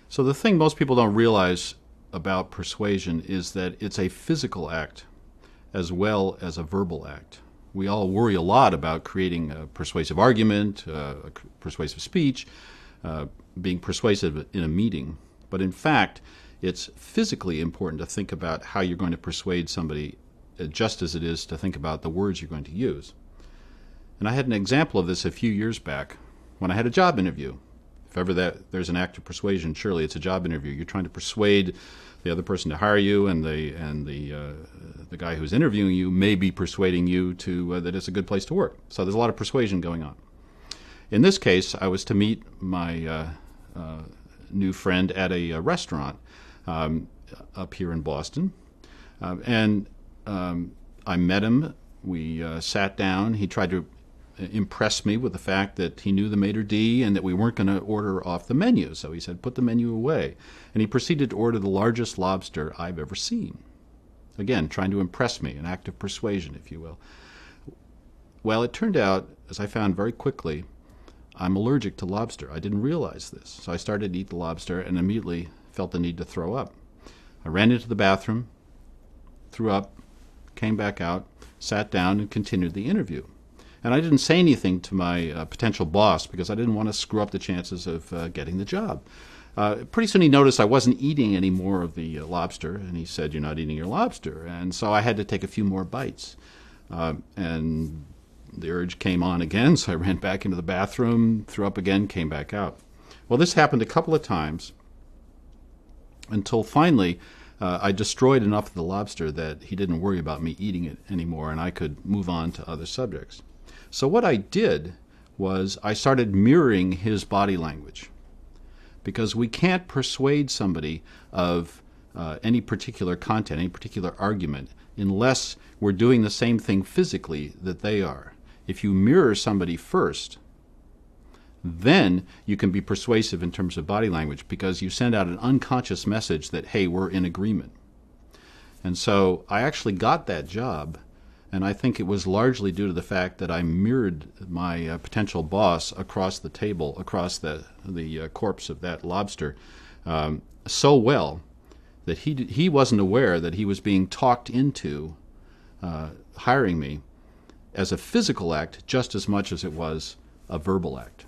So the thing most people don't realize about persuasion is that it's a physical act as well as a verbal act. We all worry a lot about creating a persuasive argument, a persuasive speech, being persuasive in a meeting. But in fact, it's physically important to think about how you're going to persuade somebody just as it is to think about the words you're going to use. And I had an example of this a few years back when I had a job interview. If ever there's an act of persuasion, surely it's a job interview. You're trying to persuade the other person to hire you, and the guy who's interviewing you may be persuading you to that it's a good place to work. So there's a lot of persuasion going on. In this case, I was to meet my new friend at a restaurant up here in Boston, and I met him. We sat down. He tried to impress me with the fact that he knew the maitre d' and that we weren't going to order off the menu. So he said, put the menu away. And he proceeded to order the largest lobster I've ever seen. Again, trying to impress me, an act of persuasion, if you will. Well, it turned out, as I found very quickly, I'm allergic to lobster. I didn't realize this. So I started to eat the lobster and immediately felt the need to throw up. I ran into the bathroom, threw up, came back out, sat down, and continued the interview. And I didn't say anything to my potential boss because I didn't want to screw up the chances of getting the job. Pretty soon he noticed I wasn't eating any more of the lobster, and he said, "You're not eating your lobster." And so I had to take a few more bites. And the urge came on again, so I ran back into the bathroom, threw up again, came back out. Well, this happened a couple of times until finally I destroyed enough of the lobster that he didn't worry about me eating it anymore, and I could move on to other subjects. So what I did was I started mirroring his body language, because we can't persuade somebody of any particular content, any particular argument, unless we're doing the same thing physically that they are. If you mirror somebody first, then you can be persuasive in terms of body language, because you send out an unconscious message that, hey, we're in agreement. And so I actually got that job, and I think it was largely due to the fact that I mirrored my potential boss across the table, across the corpse of that lobster, so well that he wasn't aware that he was being talked into hiring me as a physical act just as much as it was a verbal act.